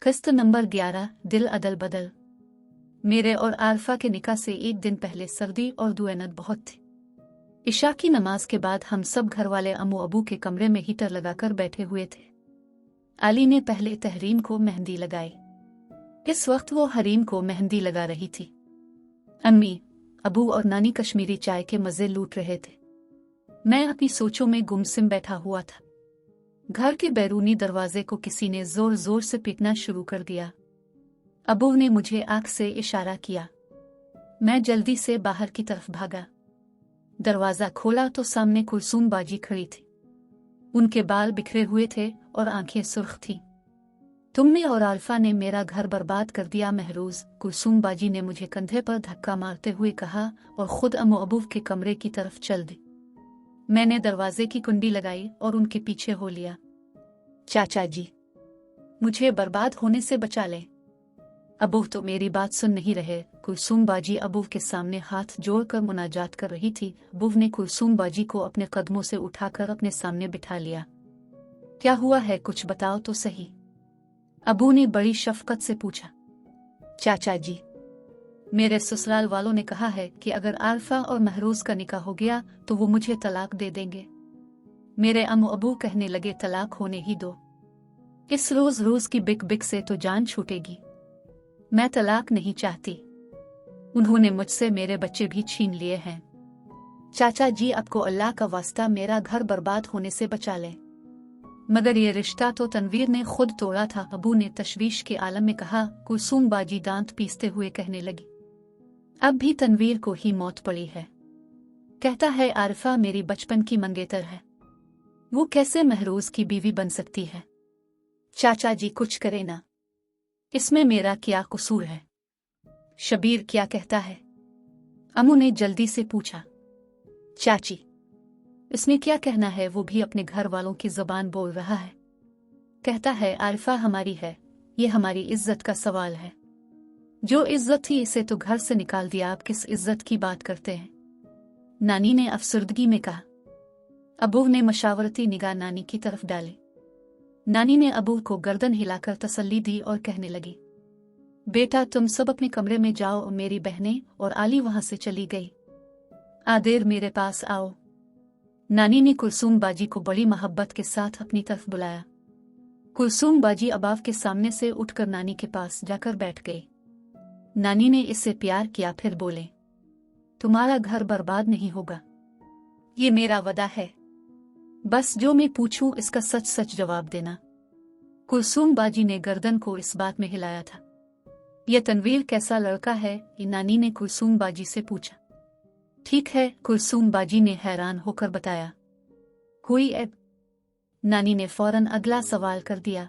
किस्त नंबर 11 दिल अदल बदल। मेरे और आरफा के निकाह से एक दिन पहले सर्दी और दुएनत बहुत थी। इशा की नमाज के बाद हम सब घर वाले अम्मू अबू के कमरे में हीटर लगाकर बैठे हुए थे। आली ने पहले तहरीम को मेहंदी लगाई। इस वक्त वो हरीम को मेहंदी लगा रही थी। अम्मी, अबू और नानी कश्मीरी चाय के मजे लूट रहे थे। मैं अपनी सोचों में गुमसिम बैठा हुआ था। घर के बैरूनी दरवाजे को किसी ने जोर जोर से पीटना शुरू कर दिया। अबू ने मुझे आंख से इशारा किया। मैं जल्दी से बाहर की तरफ भागा। दरवाजा खोला तो सामने कुलसूम बाजी खड़ी थी। उनके बाल बिखरे हुए थे और आंखें सुर्ख थीं। तुमने और आल्फा ने मेरा घर बर्बाद कर दिया महरूज, कुलसूम बाजी ने मुझे कंधे पर धक्का मारते हुए कहा और खुद अम्मू अबू के कमरे की तरफ चल दी। मैंने दरवाजे की कुंडी लगाई और उनके पीछे हो लिया। चाचा जी, मुझे बर्बाद होने से बचा ले। अबू तो मेरी बात सुन नहीं रहे। कुलसूम बाजी अबू के सामने हाथ जोड़कर मुनाजात कर रही थी। अबू ने कुलसूम बाजी को अपने कदमों से उठाकर अपने सामने बिठा लिया। क्या हुआ है, कुछ बताओ तो सही। अबू ने बड़ी शफकत से पूछा। चाचा जी, मेरे ससुराल वालों ने कहा है कि अगर आल्फा और महरूज का निकाह हो गया तो वो मुझे तलाक दे देंगे। मेरे अम्मू अबू कहने लगे तलाक होने ही दो, इस रोज रोज की बिक बिक से तो जान छूटेगी। मैं तलाक नहीं चाहती। उन्होंने मुझसे मेरे बच्चे भी छीन लिए हैं। चाचा जी, आपको अल्लाह का वास्ता मेरा घर बर्बाद होने से बचा ले। मगर ये रिश्ता तो तनवीर ने खुद तोड़ा था, अबू ने तशवीश के आलम में कहा। कुलसूम बाजी दांत पीसते हुए कहने लगी। अब भी तनवीर को ही मौत पड़ी है। कहता है आरिफा मेरी बचपन की मंगेतर है, वो कैसे महरूज की बीवी बन सकती है। चाचा जी कुछ करे ना, इसमें मेरा क्या कसूर है। शबीर क्या कहता है? अम्मू ने जल्दी से पूछा। चाची, इसमें क्या कहना है, वो भी अपने घर वालों की जुबान बोल रहा है। कहता है आरिफा हमारी है, ये हमारी इज्जत का सवाल है। जो इज्जत थी इसे तो घर से निकाल दिया, आप किस इज्जत की बात करते हैं? नानी ने अफसरदगी में कहा। अबू ने मशावरती निगाह नानी की तरफ डाली। नानी ने अबू को गर्दन हिलाकर तसल्ली दी और कहने लगी, बेटा तुम सब अपने कमरे में जाओ और मेरी बहनें और आली वहां से चली गई। आदेर मेरे पास आओ। नानी ने कुलसूम बाजी को बड़ी मोहब्बत के साथ अपनी तरफ बुलाया। कुलसूम बाजी अबाव के सामने से उठकर नानी के पास जाकर बैठ गई। नानी ने इससे प्यार किया, फिर बोले, तुम्हारा घर बर्बाद नहीं होगा, ये मेरा वदा है। बस जो मैं पूछूं इसका सच सच जवाब देना। कुलसूम बाजी ने गर्दन को इस बात में हिलाया था। यह तनवीर कैसा लड़का है, ये नानी ने कुलसूम बाजी से पूछा। ठीक है, कुलसूम बाजी ने हैरान होकर बताया। कोई ऐब? नानी ने फौरन अगला सवाल कर दिया।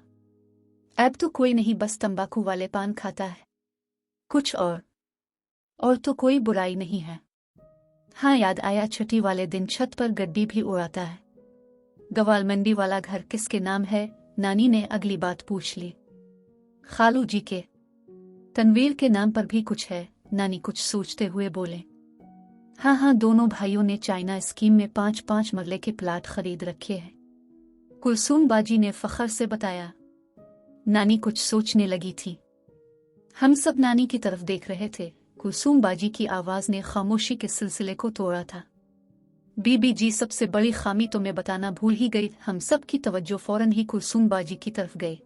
ऐब तो कोई नहीं, बस तंबाकू वाले पान खाता है। कुछ और तो कोई बुराई नहीं है। हाँ याद आया, छठी वाले दिन छत पर गड्डी भी उड़ाता है। गवालमंडी वाला घर किसके नाम है? नानी ने अगली बात पूछ ली। खालू जी के। तनवीर के नाम पर भी कुछ है, नानी कुछ सोचते हुए बोले। हाँ, दोनों भाइयों ने चाइना स्कीम में 5-5 मरले के प्लाट खरीद रखे हैं, कुलसूम बाजी ने फखर से बताया। नानी कुछ सोचने लगी थी। हम सब नानी की तरफ देख रहे थे। कुलसूम बाजी की आवाज ने खामोशी के सिलसिले को तोड़ा था। बीबी जी, सबसे बड़ी खामी तो मैं बताना भूल ही गई। हम सब की तवज्जो फौरन ही कुलसूम बाजी की तरफ गई।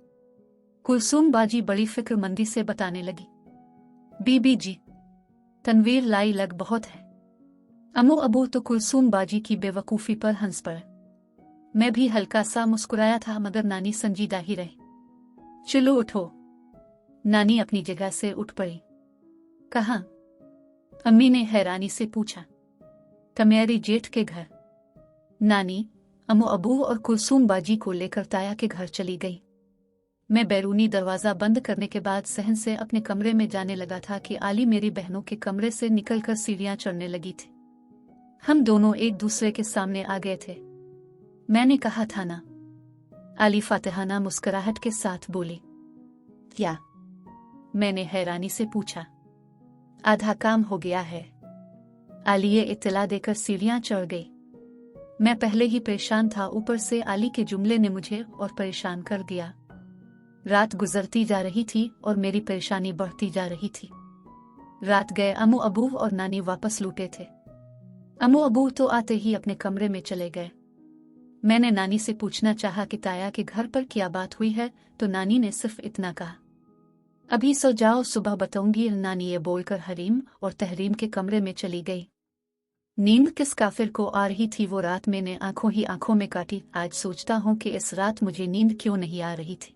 कुलसूम बाजी बड़ी फिक्रमंदी से बताने लगी। बीबी जी, तनवीर लाई लग बहुत है। अम्मू अबू तो कुलसूम बाजी की बेवकूफ़ी पर हंस पड़े। मैं भी हल्का सा मुस्कुराया था, मगर नानी संजीदा ही रही। चलो उठो। नानी अपनी जगह से उठ पड़ी। कहाँ? अम्मी ने हैरानी से पूछा। तमेरी जेठ के घर। नानी अम्मू अबू और कुलसूम बाजी को लेकर ताया के घर चली गई। मैं बैरूनी दरवाज़ा बंद करने के बाद सहन से अपने कमरे में जाने लगा था कि आली मेरी बहनों के कमरे से निकलकर सीढ़ियां चढ़ने लगी थी। हम दोनों एक दूसरे के सामने आ गए थे। मैंने कहा था ना। आली फातिहाना मुस्कुराहट के साथ बोली। क्या? मैंने हैरानी से पूछा। आधा काम हो गया है। आली ये इत्तला देकर सीढ़ियां चढ़ गई। मैं पहले ही परेशान था, ऊपर से आली के जुमले ने मुझे और परेशान कर दिया। रात गुजरती जा रही थी और मेरी परेशानी बढ़ती जा रही थी। रात गए अम्मू अबू और नानी वापस लौटे थे। अम्मू अबू तो आते ही अपने कमरे में चले गए। मैंने नानी से पूछना चाहा कि ताया के घर पर क्या बात हुई है, तो नानी ने सिर्फ इतना कहा, अभी सो जाओ, सुबह बताऊंगी। नानी ये बोलकर हरीम और तहरीम के कमरे में चली गई। नींद किस काफिर को आ रही थी वो रात मैंने आंखों ही आंखों में काटी। आज सोचता हूँ कि इस रात मुझे नींद क्यों नहीं आ रही थी।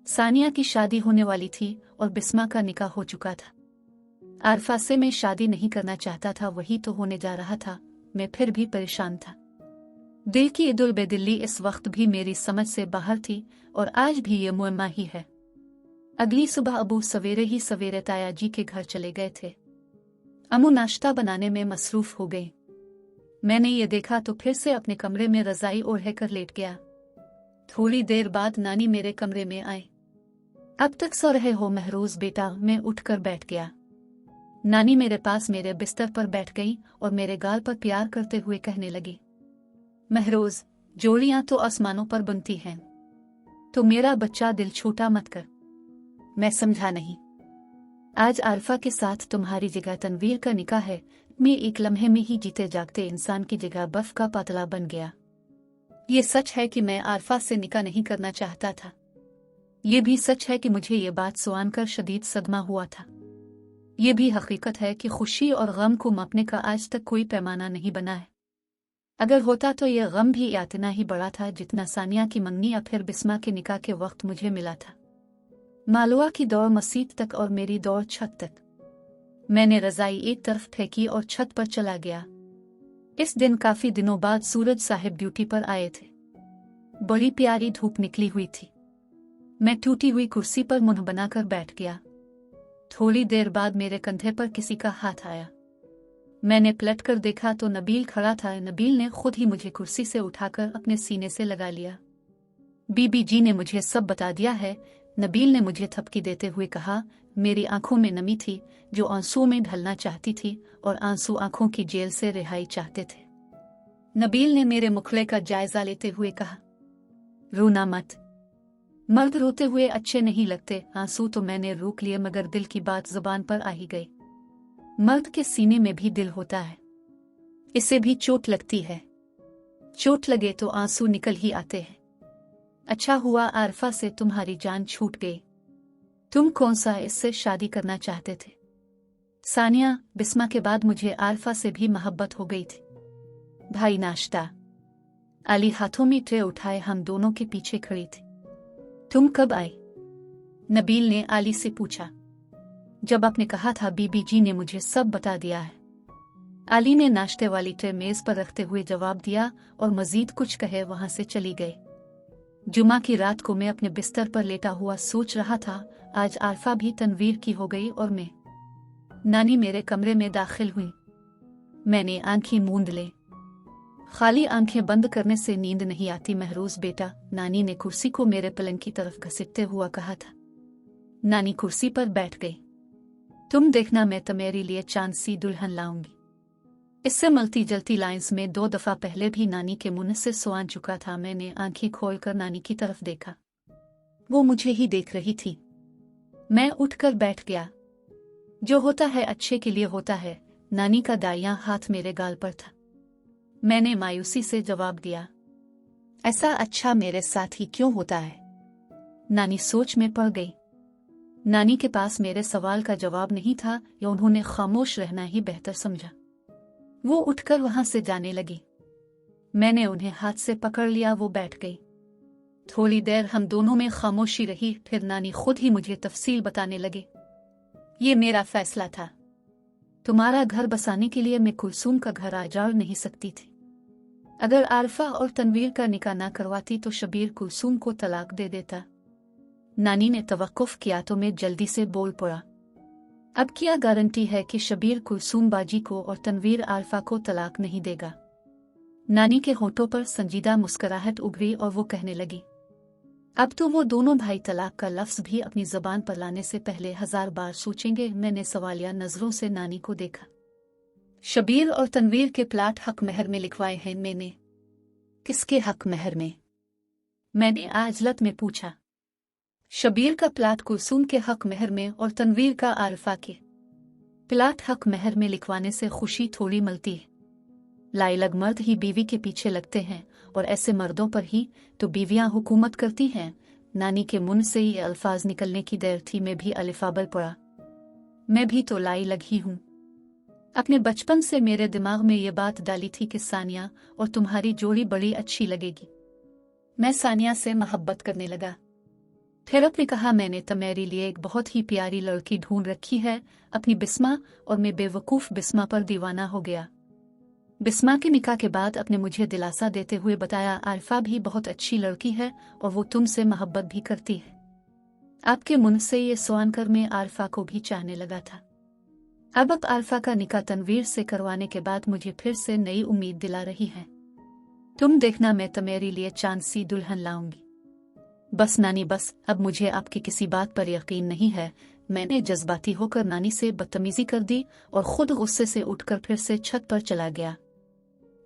सानिया की शादी होने वाली थी और बिस्मा का निकाह हो चुका था। आरफा से मैं शादी नहीं करना चाहता था, वही तो होने जा रहा था। मैं फिर भी परेशान था। दिल की इदुल बेदिल्ली इस वक्त भी मेरी समझ से बाहर थी और आज भी ये मुअम्मा ही है। अगली सुबह अबू सवेरे ही सवेरे ताया जी के घर चले गए थे। अम्मू नाश्ता बनाने में मसरूफ हो गई। मैंने ये देखा तो फिर से अपने कमरे में रजाई ओढ़े कर लेट गया। थोड़ी देर बाद नानी मेरे कमरे में आए। अब तक सो रहे हो महरोज बेटा? मैं उठकर बैठ गया। नानी मेरे पास मेरे बिस्तर पर बैठ गई और मेरे गाल पर प्यार करते हुए कहने लगी, महरोज, जोड़ियां तो आसमानों पर बनती हैं, तो मेरा बच्चा दिल छोटा मत कर। मैं समझा नहीं। आज आरफा के साथ तुम्हारी जगह तनवीर का निकाह है। मैं एक लम्हे में ही जीते जागते इंसान की जगह बर्फ का पातला बन गया। ये सच है कि मैं आरफा से निकाह नहीं करना चाहता था। ये भी सच है कि मुझे ये बात सुनकर शदीद सदमा हुआ था। ये भी हकीकत है कि खुशी और गम को मापने का आज तक कोई पैमाना नहीं बना है। अगर होता तो ये गम भी इतना ही बड़ा था जितना सानिया की मंगनी या फिर बिस्मा के निकाह के वक्त मुझे मिला था। मालवा की दौड़ मस्जिद तक और मेरी दौड़ छत तक। मैंने रजाई एक तरफ फेंकी और छत पर चला गया। इस दिन काफी दिनों बाद सूरज साहिब ड्यूटी पर आए थे। बड़ी प्यारी धूप निकली हुई थी। मैं टूटी हुई कुर्सी पर मुंह बनाकर बैठ गया। थोड़ी देर बाद मेरे कंधे पर किसी का हाथ आया। मैंने पलट कर देखा तो नबील खड़ा था। नबील ने खुद ही मुझे कुर्सी से उठाकर अपने सीने से लगा लिया। बीबी जी ने मुझे सब बता दिया है, नबील ने मुझे थपकी देते हुए कहा। मेरी आंखों में नमी थी जो आंसुओं में ढलना चाहती थी और आंसू आंखों की जेल से रिहाई चाहते थे। नबील ने मेरे मुखड़े का जायजा लेते हुए कहा, रोना मत, मर्द रोते हुए अच्छे नहीं लगते। आंसू तो मैंने रोक लिए मगर दिल की बात जुबान पर आ ही गई। मर्द के सीने में भी दिल होता है, इसे भी चोट लगती है। चोट लगे तो आंसू निकल ही आते हैं। अच्छा हुआ आरफा से तुम्हारी जान छूट गई। तुम कौन सा इससे शादी करना चाहते थे? सानिया, बिस्मा के बाद मुझे आरफा से भी मोहब्बत हो गई थी। भाई नाश्ता। अली हाथों में ट्रे उठाए हम दोनों के पीछे खड़ी थी। तुम कब आए? नबील ने अली से पूछा। जब आपने कहा था बीबी जी ने मुझे सब बता दिया है। अली ने नाश्ते वाली ट्रे मेज पर रखते हुए जवाब दिया और मजीद कुछ कहे वहां से चली गई। जुमा की रात को मैं अपने बिस्तर पर लेटा हुआ सोच रहा था, आज आरफा भी तनवीर की हो गई और मैं। नानी मेरे कमरे में दाखिल हुई। मैंने आंखें मूंद ली। खाली आंखें बंद करने से नींद नहीं आती महरोज बेटा, नानी ने कुर्सी को मेरे पलंग की तरफ घसीटते हुआ कहा था। नानी कुर्सी पर बैठ गई। तुम देखना, मैं तुम्हारे लिए चांद सी दुल्हन लाऊंगी। इससे मलती जलती लाइंस में 2 दफा पहले भी नानी के मुंह से सुआन चुका था। मैंने आंखें खोलकर नानी की तरफ देखा। वो मुझे ही देख रही थी। मैं उठकर बैठ गया। जो होता है अच्छे के लिए होता है। नानी का दायां हाथ मेरे गाल पर था। मैंने मायूसी से जवाब दिया, ऐसा अच्छा मेरे साथ ही क्यों होता है? नानी सोच में पड़ गई। नानी के पास मेरे सवाल का जवाब नहीं था या उन्होंने खामोश रहना ही बेहतर समझा। वो उठकर वहां से जाने लगी। मैंने उन्हें हाथ से पकड़ लिया। वो बैठ गई। थोड़ी देर हम दोनों में खामोशी रही। फिर नानी खुद ही मुझे तफसील बताने लगे। ये मेरा फैसला था। तुम्हारा घर बसाने के लिए मैं कुलसूम का घर आजाड़ नहीं सकती थी। अगर आरफा और तनवीर का निकाह ना करवाती तो शबीर कुलसूम को तलाक दे देता। नानी ने तवक्कुफ किया तो मैं जल्दी से बोल पड़ा, अब क्या गारंटी है कि शबीर कुलसूम बाजी को और तनवीर आरफा को तलाक नहीं देगा? नानी के होठों पर संजीदा मुस्कुराहट उभरी और वो कहने लगी, अब तो वो दोनों भाई तलाक का लफ्ज भी अपनी जबान पर लाने से पहले 1000 बार सोचेंगे। मैंने सवालिया नजरों से नानी को देखा। शबीर और तनवीर के प्लाट हक महर में लिखवाए हैं मैंने। किसके हक महर में? मैंने आजलत में पूछा। शबीर का प्लाट कुलसूम के हक महर में और तनवीर का आरफा के प्लाट हक महर में लिखवाने से खुशी थोड़ी मिलती है। लाइलग मर्द ही बीवी के पीछे लगते हैं और ऐसे मर्दों पर ही तो बीवियां हुकूमत करती हैं। नानी के मुंह से ये अल्फाज निकलने की देर थी मैं भी अलिफाबल पड़ा। मैं भी तो लाई लगी हूँ। अपने बचपन से मेरे दिमाग में ये बात डाली थी कि सानिया और तुम्हारी जोड़ी बड़ी अच्छी लगेगी। मैं सानिया से मोहब्बत करने लगा। फिर अपने कहा मैंने तो मेरे लिए एक बहुत ही प्यारी लड़की ढूंढ रखी है, अपनी बिस्मा, और मैं बेवकूफ़ बिस्मा पर दीवाना हो गया। बिस्मा के निकाह के बाद अपने मुझे दिलासा देते हुए बताया आरफा भी बहुत अच्छी लड़की है और वो तुमसे मोहब्बत भी करती है। आपके मुंह से ये सुन कर मैं आरफा को भी चाहने लगा था। अब आरफा का निकाह तनवीर से करवाने के बाद मुझे फिर से नई उम्मीद दिला रही है। तुम देखना मैं तो मेरे लिए चांद सी दुल्हन लाऊंगी। बस नानी बस, अब मुझे आपकी किसी बात पर यकीन नहीं है। मैंने जज्बाती होकर नानी से बदतमीजी कर दी और खुद गुस्से से उठकर फिर से छत पर चला गया।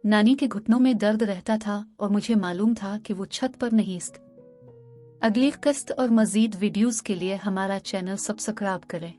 नानी के घुटनों में दर्द रहता था और मुझे मालूम था कि वो छत पर नहीं। अगली किस्त और मजीद वीडियोस के लिए हमारा चैनल सब्सक्राइब करें।